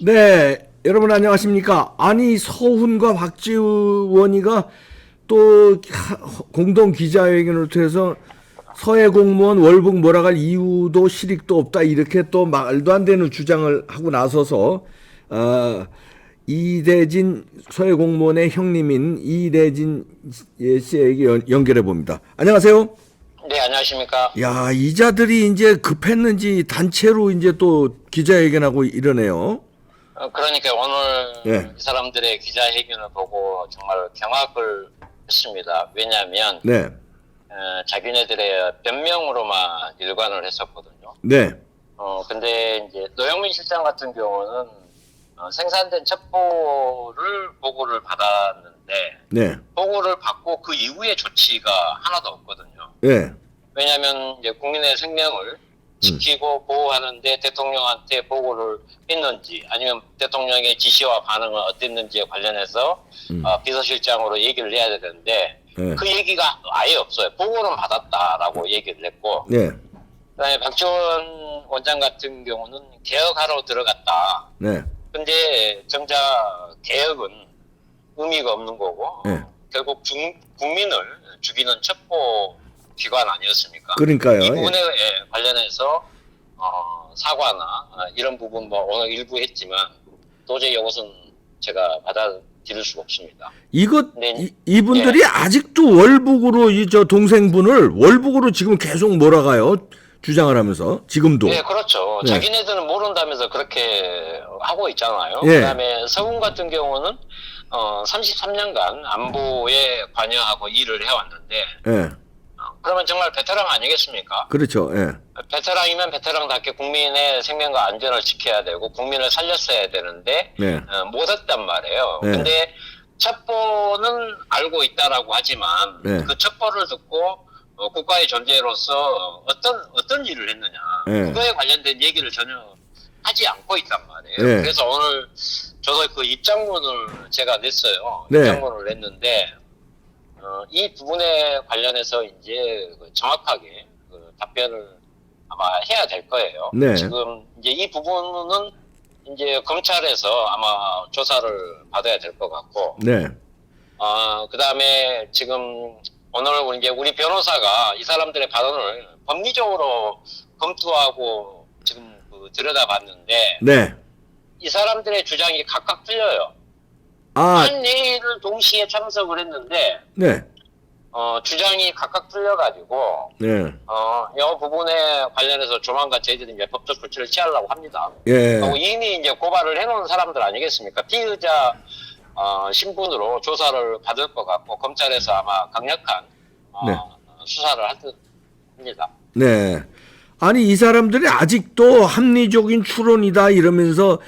네, 여러분 안녕하십니까? 아니 서훈과 박지원이가 또 공동 기자회견을 통해서 서해 공무원 월북 몰아갈 이유도 실익도 없다 이렇게 또 말도 안 되는 주장을 하고 나서서 이대진 서해 공무원의 형님인 이대진 씨에게 연결해 봅니다. 안녕하세요. 네, 안녕하십니까. 야, 이자들이 이제 급했는지 단체로 이제 또 기자회견하고 이러네요. 그러니까 오늘 네. 이 사람들의 기자회견을 보고 정말 경악을 했습니다. 왜냐하면 네, 자기네들의 변명으로만 일관을 했었거든요. 네, 근데 이제 노영민 실장 같은 경우는 생산된 첩보를 보고를 받았는데 네, 보고를 받고 그 이후에 조치가 하나도 없거든요. 네, 왜냐하면 이제 국민의 생명을 지키고 보호하는데 대통령한테 보고를 했는지 아니면 대통령의 지시와 반응은 어땠는지에 관련해서 비서실장으로 얘기를 해야 되는데 네. 그 얘기가 아예 없어요. 보고는 받았다라고 얘기를 했고 네, 그다음에 박지원 원장 같은 경우는 개혁하러 들어갔다. 네, 근데 정작 개혁은 의미가 없는 거고 네. 결국 국민을 죽이는 첩보 기관 아니었습니까? 그러니까요. 이 부분에 관련해서 사과나 이런 부분 뭐 오늘 일부 했지만 도저히 이것은 제가 받아들일 수가 없습니다. 이분들이 예. 아직도 월북으로 저 동생분을 월북으로 지금 계속 몰아가요. 주장을 하면서 지금도. 네, 그렇죠. 네. 자기네들은 모른다면서 그렇게 하고 있잖아요. 예. 그다음에 서훈 같은 경우는 33년간 안보에 관여하고 일을 해왔는데 예, 그러면 정말 베테랑 아니겠습니까? 그렇죠. 예, 베테랑이면 베테랑답게 국민의 생명과 안전을 지켜야 되고 국민을 살렸어야 되는데 네, 못했단 말이에요. 네. 근데 첩보는 알고 있다라고 하지만 네. 그 첩보를 듣고 국가의 존재로서 어떤 일을 했느냐 네. 그거에 관련된 얘기를 전혀 하지 않고 있단 말이에요. 네. 그래서 오늘 저도 그 입장문을 제가 냈어요. 네. 입장문을 냈는데 이 부분에 관련해서 이제 정확하게 답변을 아마 해야 될 거예요. 네. 지금 이제 이 부분은 이제 검찰에서 아마 조사를 받아야 될 것 같고, 네, 그 다음에 지금 오늘 이제 우리 변호사가 이 사람들의 발언을 법리적으로 검토하고 지금 들여다봤는데, 네. 이 사람들의 주장이 각각 틀려요. 아, 한 회의를 동시에 참석을 했는데, 네, 주장이 각각 틀려가지고, 네, 이 부분에 관련해서 조만간 저희들이 이제 법적 조치를 취하려고 합니다. 예, 그리고 이미 이제 고발을 해놓은 사람들 아니겠습니까? 피의자 신분으로 조사를 받을 것 같고 검찰에서 아마 강력한 네. 수사를 할 듯 합니다. 네. 아니 이 사람들이 아직도 합리적인 추론이다 이러면서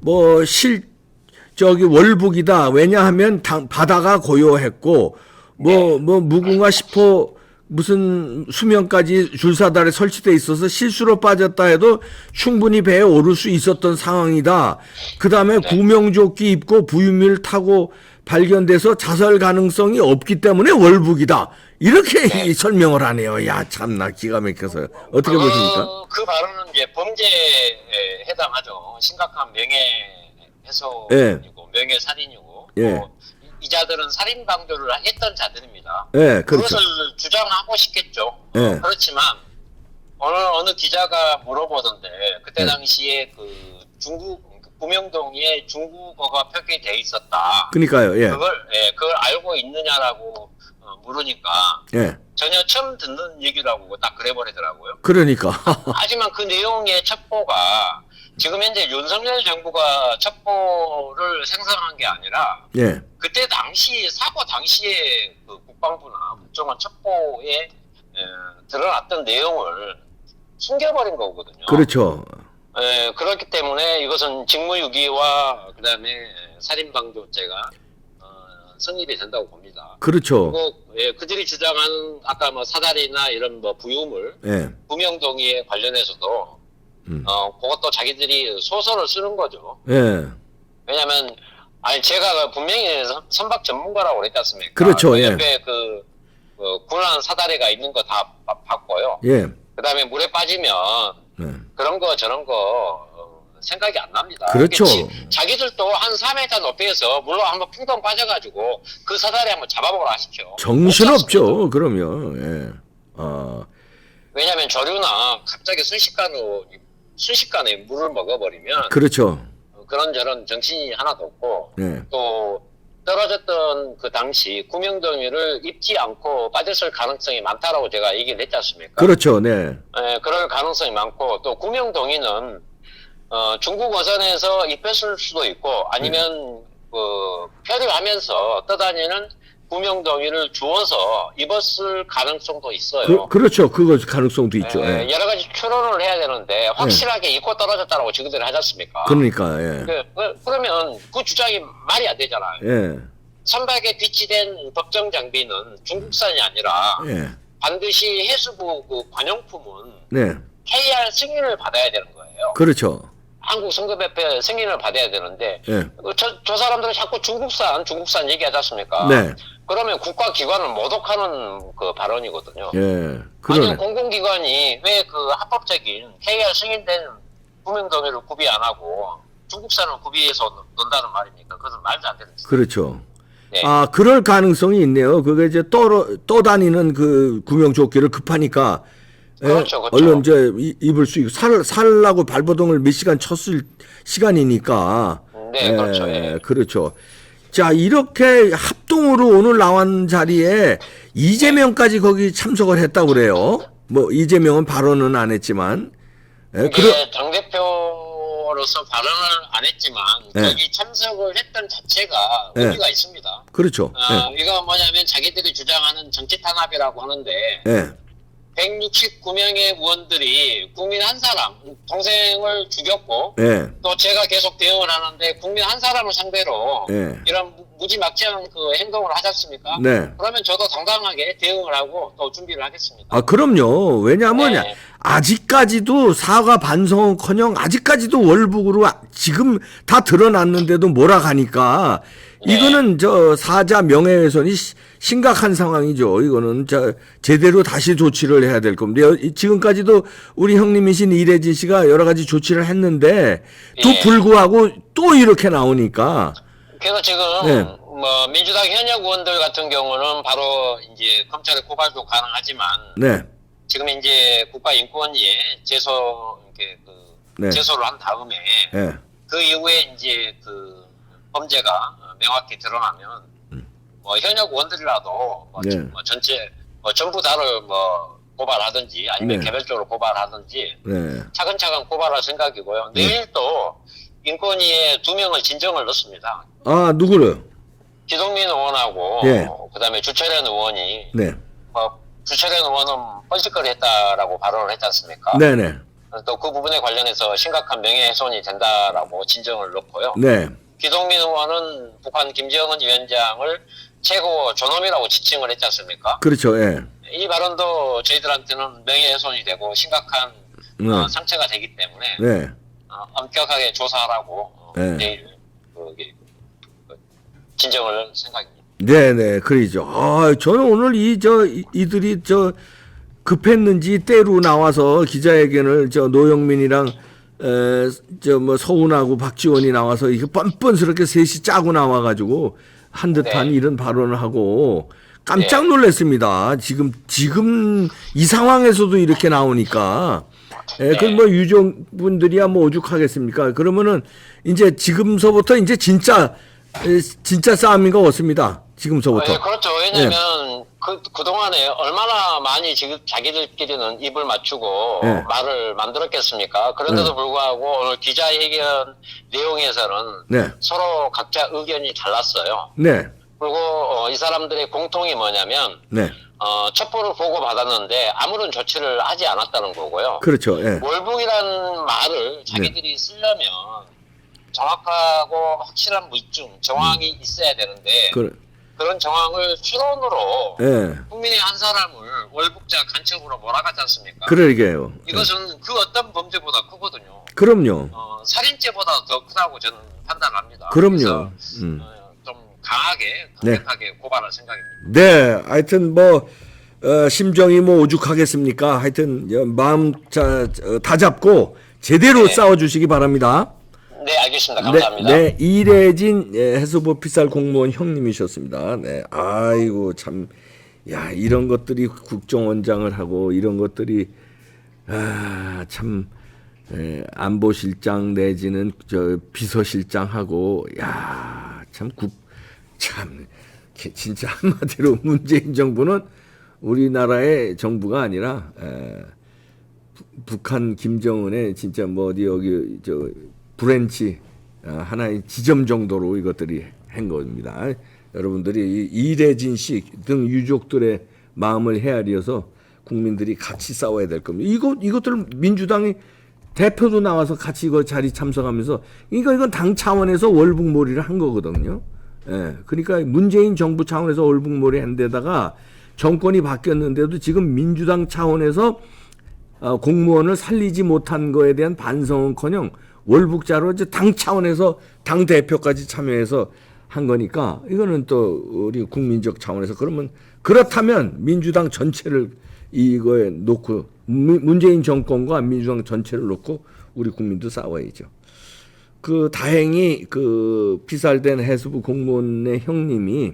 뭐 저기 월북이다. 왜냐하면 바다가 고요했고 뭐 무궁화 10호 무슨 수면까지 줄사달에 설치돼 있어서 실수로 빠졌다 해도 충분히 배에 오를 수 있었던 상황이다. 그다음에 구명조끼 입고 부유밀 타고 발견돼서 자살 가능성이 없기 때문에 월북이다. 이렇게 설명을 하네요. 야, 참나 기가 막혀서요. 어떻게 보십니까? 그 발언은 이제 범죄에 해당하죠. 심각한 명예훼손이고 예. 명예살인이고 예. 이 자들은 살인 방조를 했던 자들입니다. 네, 그렇죠. 그것을 주장하고 싶겠죠. 예. 그렇지만 어느 기자가 물어보던데 그때 예. 당시에 그 구명동에 중국어가 표기돼 있었다. 그러니까요. 예. 그걸 알고 있느냐라고 물으니까 예. 전혀 처음 듣는 얘기라고 딱 그래버리더라고요. 그러니까. 하지만 그 내용의 첩보가 지금 현재 윤석열 정부가 첩보를 생성한 게 아니라 예. 그때 당시 사고 당시에 그 국방부나 국정원 첩보에 드러났던 내용을 숨겨버린 거거든요. 그렇죠. 그렇기 때문에 이것은 직무유기와 그다음에 살인방조죄가 성립이 된다고 봅니다. 그렇죠. 그리고 그들이 주장하는 아까 뭐 사다리나 이런 뭐 부유물, 예. 구명동의에 관련해서도 그것도 자기들이 소설을 쓰는 거죠. 예. 왜냐하면 제가 분명히 선박 전문가라고 그랬지 않습니까? 그렇죠. 예. 옆에 군한 사다리가 있는 거 다 봤고요. 예. 그다음에 물에 빠지면 예. 그런 거 저런 거 생각이 안 납니다. 그렇죠. 자기들도 한 4m 높이에서 물로 한번 풍덩 빠져가지고 그 사다리 한번 잡아보라 하십시오. 정신없죠. 그러면. 예. 왜냐하면 조류나 갑자기 순식간에 물을 먹어버리면 그렇죠. 그런저런 정신이 하나도 없고 네. 또 떨어졌던 그 당시 구명덩이를 입지 않고 빠졌을 가능성이 많다라고 제가 얘기를 했지 않습니까? 그렇죠. 네. 그럴 가능성이 많고 또 구명덩이는 중국 어선에서 입혔을 수도 있고 아니면 그漂流하면서 떠다니는 구명덩이를 주워서 입었을 가능성도 있어요. 그렇죠. 그거 가능성도 있죠. 예. 여러 가지 추론을 해야 되는데 확실하게 입고 떨어졌다라고 지금들 하지 않습니까? 그러니까 예. 그러면 그 주장이 말이 안 되잖아요. 예. 선박에 비치된 법정 장비는 중국산이 아니라 예. 반드시 해수부 그 관용품은 네. KR 승인을 받아야 되는 거예요. 그렇죠. 한국 성급협회 승인을 받아야 되는데 예. 저 사람들은 자꾸 중국산 얘기하지 않습니까? 네. 그러면 국가기관을 모독하는 그 발언이거든요. 예. 아니 그러네. 공공기관이 왜 그 합법적인 KR 승인된 구명덩이를 구비 안 하고 중국산을 구비해서 논다는 말입니까? 그것은 말도 안 되는 짓이에요. 그렇죠. 네. 아, 그럴 가능성이 있네요. 그게 이제 떠다니는 그 구명조끼를 급하니까. 예, 그렇죠, 그렇죠. 얼른 이제 입을 수 있고 살라고 발버둥을 몇 시간 쳤을 시간이니까. 네, 그렇죠. 예. 그렇죠. 자, 이렇게 합동으로 오늘 나온 자리에 이재명까지 거기 참석을 했다고 그래요. 뭐 이재명은 발언은 안 했지만. 예, 이게 당대표로서 발언을 안 했지만 네. 거기 참석을 했던 자체가 네. 의미가 있습니다. 그렇죠. 이거 뭐냐면 자기들이 주장하는 정치 탄압이라고 하는데 예. 169명의 의원들이 국민 한 사람, 동생을 죽였고 예. 또 제가 계속 대응을 하는데 국민 한 사람을 상대로 예. 이런 무지막지한 그 행동을 하지 않습니까? 네. 그러면 저도 당당하게 대응을 하고 또 준비를 하겠습니다. 아, 그럼요. 왜냐하면 네. 아직까지도 사과 반성은커녕 아직까지도 월북으로 지금 다 드러났는데도 몰아가니까 네. 이거는 저 사자 명예훼손이 심각한 상황이죠. 이거는 제대로 다시 조치를 해야 될 겁니다. 지금까지도 우리 형님이신 이래진 씨가 여러 가지 조치를 했는데 또 예. 불구하고 또 이렇게 나오니까. 그래서 지금 네. 뭐 민주당 현역 의원들 같은 경우는 바로 이제 검찰에 고발도 가능하지만 네. 지금 이제 국가인권위에 네. 제소를 한 다음에 예. 그 이후에 이제 그 범죄가 명확히 드러나면 뭐 현역 의원들이라도 뭐 네. 전체 전부 다를 뭐 고발하든지 아니면 네. 개별적으로 고발하든지 네. 차근차근 고발할 생각이고요. 내일 또 인권위에 2명을 진정을 넣습니다. 아, 누구를? 기동민 의원하고 예. 그다음에 주철현 의원이 네. 주철현 의원은 뻘짓거리 했다라고 발언을 했지 않습니까? 네네. 또 그 부분에 관련해서 심각한 명예훼손이 된다라고 진정을 넣고요. 네. 기동민 의원은 북한 김정은 위원장을 최고 존엄이라고 지칭을 했지 않습니까? 그렇죠. 예. 이 발언도 저희들한테는 명예훼손이 되고 심각한 상처가 되기 때문에 네. 엄격하게 조사하라고 네. 내일 진정을 생각입니다. 네네, 그러죠. 아, 저는 오늘 이들이 급했는지 때로 나와서 기자회견을 노영민이랑 서훈하고 박지원이 나와서 이게 뻔뻔스럽게 셋이 짜고 나와가지고 한 듯한 네. 이런 발언을 하고 깜짝 놀랐습니다. 지금 이 상황에서도 이렇게 나오니까. 예, 네. 그 뭐 유족분들이야 뭐 오죽하겠습니까? 그러면은 이제 지금서부터 이제 진짜 싸움인 것 같습니다. 지금서부터. 네, 그렇죠. 왜냐하면 그동안에 얼마나 많이 지금 자기들끼리는 입을 맞추고 네. 말을 만들었겠습니까? 그런데도 네. 불구하고 오늘 기자회견 내용에서는 네. 서로 각자 의견이 달랐어요. 네. 그리고 이 사람들의 공통이 뭐냐면 네. 첩보를 보고받았는데 아무런 조치를 하지 않았다는 거고요. 그렇죠. 예. 월북이라는 말을 자기들이 쓰려면 정확하고 확실한 물증, 정황이 있어야 되는데 그런 정황을 추론으로 예. 국민의 한 사람을 월북자 간첩으로 몰아가지 않습니까? 그러게요. 이것은 그 어떤 범죄보다 크거든요. 그럼요. 살인죄보다 더 크다고 저는 판단합니다. 그럼요. 그래서 좀 강하게, 네. 강력하게 고발할 생각입니다. 네, 하여튼 심정이 오죽하겠습니까? 하여튼 마음 다 잡고 제대로 네. 싸워주시기 바랍니다. 네, 알겠습니다. 감사합니다. 네, 이래진 해수부 피살 공무원 형님이셨습니다. 네, 아이고 참, 야 이런 것들이 국정원장을 하고 이런 것들이 참 안보실장 내지는 저 비서실장하고 참 진짜 한마디로 문재인 정부는 우리나라의 정부가 아니라 북한 김정은의 진짜 뭐 어디 여기 저 브랜치 하나의 지점 정도로 이것들이 한 겁니다. 여러분들이 이래진 씨 등 유족들의 마음을 헤아려서 국민들이 같이 싸워야 될 겁니다. 이것들 민주당이 대표도 나와서 같이 이거 자리 참석하면서 이건 당 차원에서 월북몰이를 한 거거든요. 예, 그러니까 문재인 정부 차원에서 월북몰이 한 데다가 정권이 바뀌었는데도 지금 민주당 차원에서 공무원을 살리지 못한 거에 대한 반성은커녕 월북자로 이제 당 차원에서 당 대표까지 참여해서 한 거니까 이거는 또 우리 국민적 차원에서 그렇다면 민주당 전체를 이거에 놓고 문재인 정권과 민주당 전체를 놓고 우리 국민도 싸워야죠. 다행히 피살된 해수부 공무원의 형님이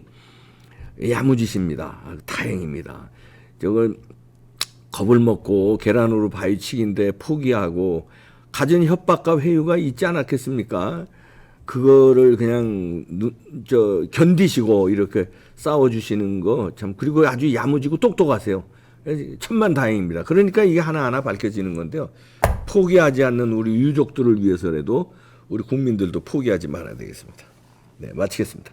야무지십니다. 다행입니다. 저걸 겁을 먹고 계란으로 바위치기인데 포기하고 가진 협박과 회유가 있지 않았겠습니까? 그거를 그냥 견디시고 이렇게 싸워주시는 거 참, 그리고 아주 야무지고 똑똑하세요. 천만다행입니다. 그러니까 이게 하나하나 밝혀지는 건데요. 포기하지 않는 우리 유족들을 위해서라도 우리 국민들도 포기하지 말아야 되겠습니다. 네, 마치겠습니다.